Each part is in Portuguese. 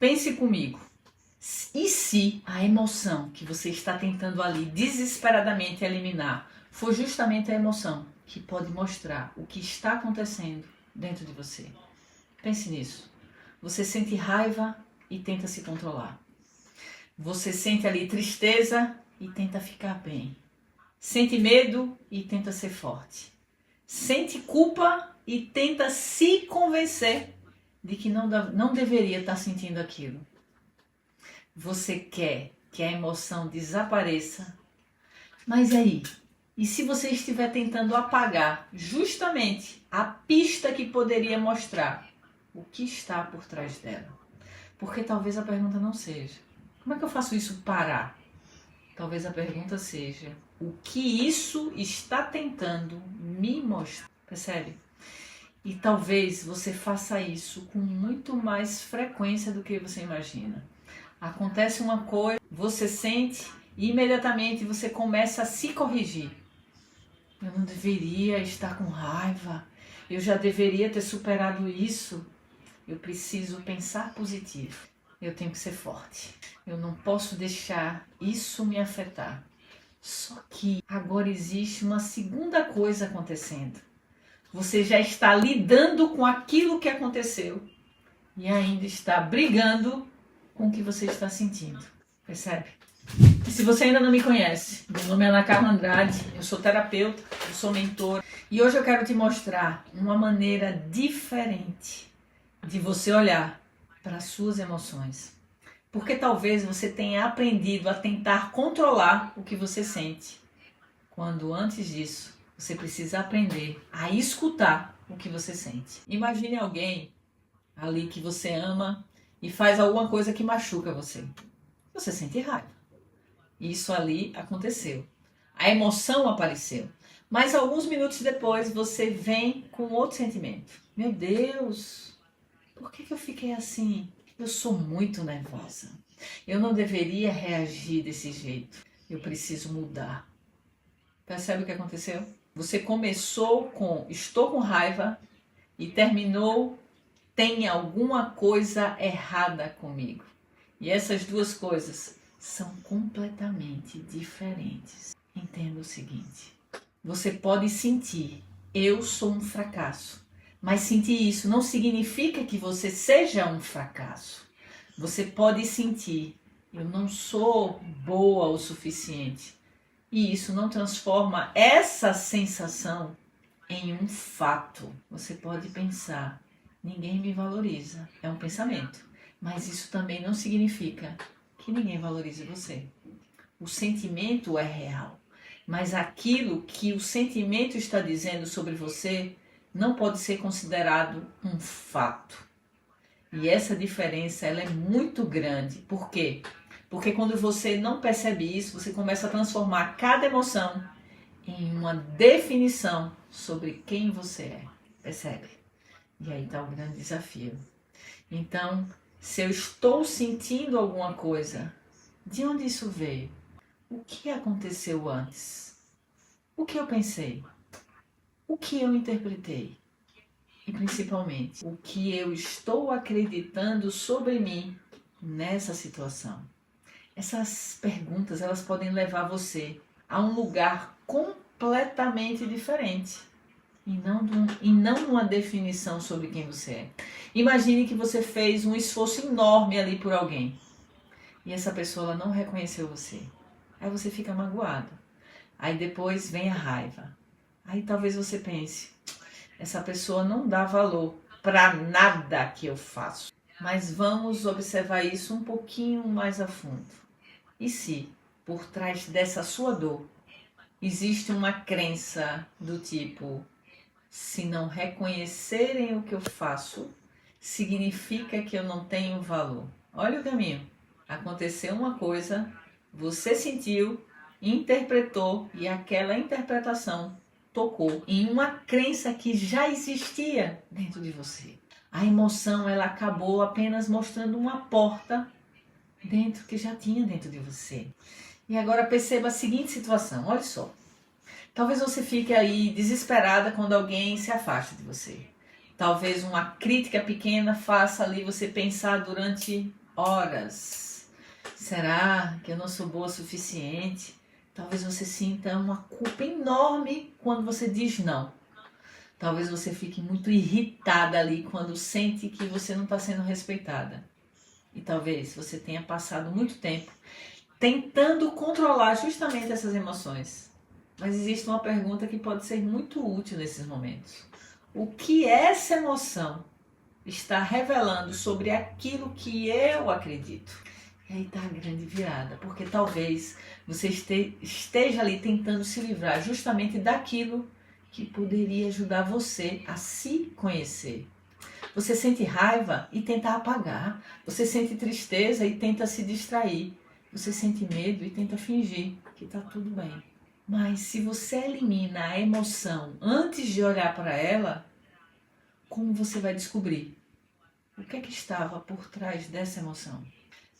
Pense comigo. E se a emoção que você está tentando ali desesperadamente eliminar for justamente a emoção que pode mostrar o que está acontecendo dentro de você? Pense nisso. Você sente raiva e tenta se controlar. Você sente ali tristeza e tenta ficar bem. Sente medo e tenta ser forte. Sente culpa e tenta se convencer de que não deveria estar sentindo aquilo. Você quer que a emoção desapareça, mas aí? E se você estiver tentando apagar justamente a pista que poderia mostrar o que está por trás dela? Porque talvez a pergunta não seja: como é que eu faço isso parar? Talvez a pergunta seja: o que isso está tentando me mostrar? Percebe? E talvez você faça isso com muito mais frequência do que você imagina. Acontece uma coisa, você sente e imediatamente você começa a se corrigir. Eu não deveria estar com raiva, eu já deveria ter superado isso. Eu preciso pensar positivo, eu tenho que ser forte. Eu não posso deixar isso me afetar. Só que agora existe uma segunda coisa acontecendo. Você já está lidando com aquilo que aconteceu e ainda está brigando com o que você está sentindo. Percebe? E se você ainda não me conhece, meu nome é Ana Carla Andrade, eu sou terapeuta, eu sou mentora e hoje eu quero te mostrar uma maneira diferente de você olhar para as suas emoções. Porque talvez você tenha aprendido a tentar controlar o que você sente, quando antes disso você precisa aprender a escutar o que você sente. Imagine alguém ali que você ama e faz alguma coisa que machuca você. Você sente raiva. Isso ali aconteceu. A emoção apareceu. Mas alguns minutos depois você vem com outro sentimento. Meu Deus, por que eu fiquei assim? Eu sou muito nervosa. Eu não deveria reagir desse jeito. Eu preciso mudar. Percebe o que aconteceu? Você começou com estou com raiva e terminou tem alguma coisa errada comigo. E essas duas coisas são completamente diferentes. Entenda o seguinte: você pode sentir eu sou um fracasso, mas sentir isso não significa que você seja um fracasso. Você pode sentir eu não sou boa o suficiente. E isso não transforma essa sensação em um fato. Você pode pensar, ninguém me valoriza. É um pensamento. Mas isso também não significa que ninguém valorize você. O sentimento é real. Mas aquilo que o sentimento está dizendo sobre você não pode ser considerado um fato. E essa diferença ela é muito grande. Por quê? Porque quando você não percebe isso, você começa a transformar cada emoção em uma definição sobre quem você é. Percebe? E aí está o grande desafio. Então, se eu estou sentindo alguma coisa, de onde isso veio? O que aconteceu antes? O que eu pensei? O que eu interpretei? E principalmente, o que eu estou acreditando sobre mim nessa situação? Essas perguntas, elas podem levar você a um lugar completamente diferente e não uma definição sobre quem você é. Imagine que você fez um esforço enorme ali por alguém e essa pessoa ela não reconheceu você. Aí você fica magoado. Aí depois vem a raiva. Aí talvez você pense, essa pessoa não dá valor para nada que eu faço. Mas vamos observar isso um pouquinho mais a fundo. E se, por trás dessa sua dor, existe uma crença do tipo, se não reconhecerem o que eu faço, significa que eu não tenho valor. Olha o caminho. Aconteceu uma coisa, você sentiu, interpretou e aquela interpretação tocou em uma crença que já existia dentro de você. A emoção ela acabou apenas mostrando uma porta dentro que já tinha dentro de você. E agora perceba a seguinte situação, olha só. Talvez você fique aí desesperada quando alguém se afasta de você. Talvez uma crítica pequena faça ali você pensar durante horas. Será que eu não sou boa o suficiente? Talvez você sinta uma culpa enorme quando você diz não. Talvez você fique muito irritada ali quando sente que você não está sendo respeitada. E talvez você tenha passado muito tempo tentando controlar justamente essas emoções. Mas existe uma pergunta que pode ser muito útil nesses momentos. O que essa emoção está revelando sobre aquilo que eu acredito? E aí está a grande virada, porque talvez você esteja ali tentando se livrar justamente daquilo que poderia ajudar você a se conhecer. Você sente raiva e tenta apagar. Você sente tristeza e tenta se distrair. Você sente medo e tenta fingir que está tudo bem. Mas se você elimina a emoção antes de olhar para ela, como você vai descobrir o que é que estava por trás dessa emoção?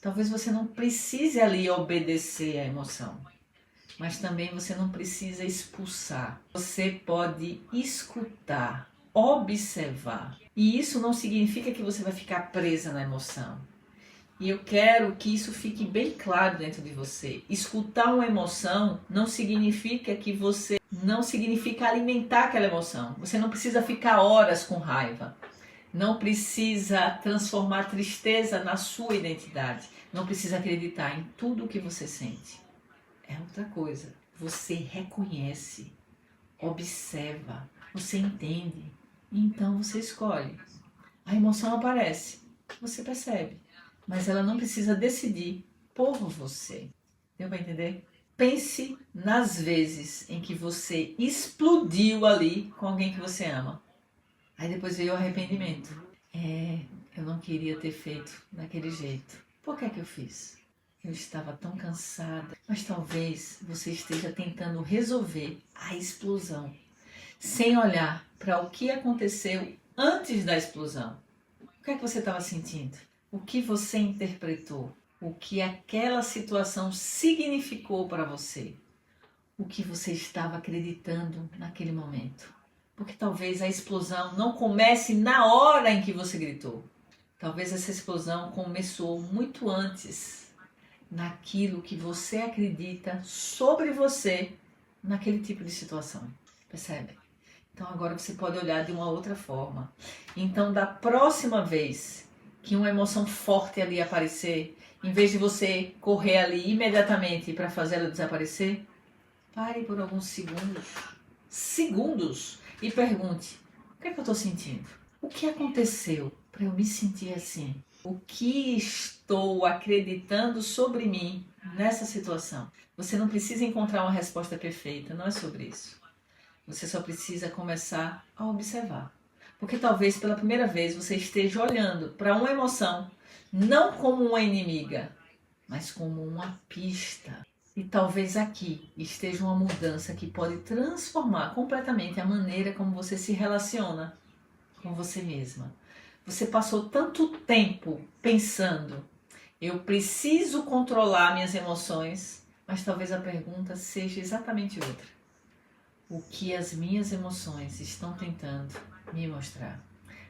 Talvez você não precise ali obedecer à emoção, mas também você não precisa expulsar. Você pode escutar, observar. E isso não significa que você vai ficar presa na emoção. E eu quero que isso fique bem claro dentro de você. Escutar uma emoção não significa alimentar aquela emoção. Você não precisa ficar horas com raiva. Não precisa transformar tristeza na sua identidade. Não precisa acreditar em tudo o que você sente. É outra coisa. Você reconhece, observa, você entende. E então você escolhe. A emoção aparece, você percebe. Mas ela não precisa decidir por você. Deu para entender? Pense nas vezes em que você explodiu ali com alguém que você ama. Aí depois veio o arrependimento. Eu não queria ter feito daquele jeito. Por que é que eu fiz? Eu estava tão cansada. Mas talvez você esteja tentando resolver a explosão, sem olhar para o que aconteceu antes da explosão. O que é que você estava sentindo? O que você interpretou? O que aquela situação significou para você? O que você estava acreditando naquele momento? Porque talvez a explosão não comece na hora em que você gritou. Talvez essa explosão começou muito antes, naquilo que você acredita sobre você naquele tipo de situação. Percebe? Então agora você pode olhar de uma outra forma. Então da próxima vez que uma emoção forte ali aparecer, em vez de você correr ali imediatamente para fazer ela desaparecer, pare por alguns segundos e pergunte: o que é que eu estou sentindo? O que aconteceu para eu me sentir assim? O que estou acreditando sobre mim nessa situação? Você não precisa encontrar uma resposta perfeita, não é sobre isso. Você só precisa começar a observar. Porque talvez pela primeira vez você esteja olhando para uma emoção não como uma inimiga, mas como uma pista. E talvez aqui esteja uma mudança que pode transformar completamente a maneira como você se relaciona com você mesma. Você passou tanto tempo pensando: eu preciso controlar minhas emoções, mas talvez a pergunta seja exatamente outra. O que as minhas emoções estão tentando me mostrar?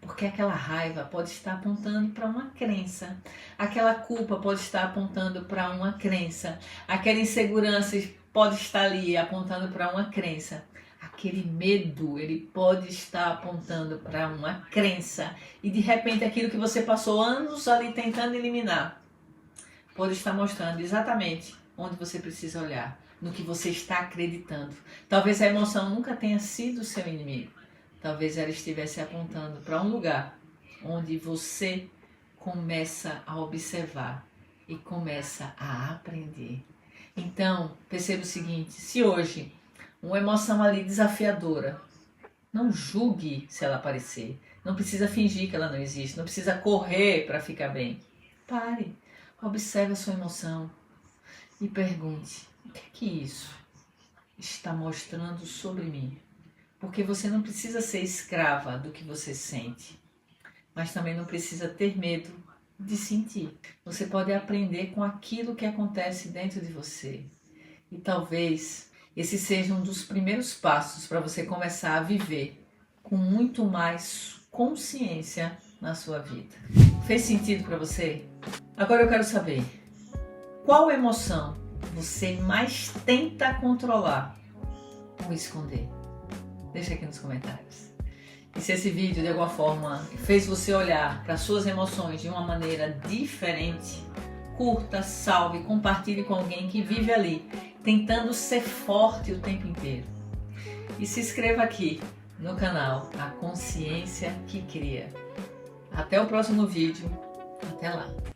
Porque aquela raiva pode estar apontando para uma crença, aquela culpa pode estar apontando para uma crença, aquela insegurança pode estar ali apontando para uma crença, aquele medo ele pode estar apontando para uma crença, e de repente aquilo que você passou anos ali tentando eliminar pode estar mostrando exatamente onde você precisa olhar, no que você está acreditando. Talvez a emoção nunca tenha sido seu inimigo. Talvez ela estivesse apontando para um lugar onde você começa a observar e começa a aprender. Então, perceba o seguinte: se hoje uma emoção ali desafiadora, não julgue se ela aparecer. Não precisa fingir que ela não existe. Não precisa correr para ficar bem. Pare, observe a sua emoção e pergunte: o que é que isso está mostrando sobre mim? Porque você não precisa ser escrava do que você sente, mas também não precisa ter medo de sentir. Você pode aprender com aquilo que acontece dentro de você. E talvez esse seja um dos primeiros passos para você começar a viver com muito mais consciência na sua vida. Fez sentido para você? Agora eu quero saber, qual emoção você mais tenta controlar ou esconder? Deixa aqui nos comentários. E se esse vídeo de alguma forma fez você olhar para suas emoções de uma maneira diferente, curta, salve, compartilhe com alguém que vive ali, tentando ser forte o tempo inteiro. E se inscreva aqui no canal A Consciência que Cria. Até o próximo vídeo. Até lá!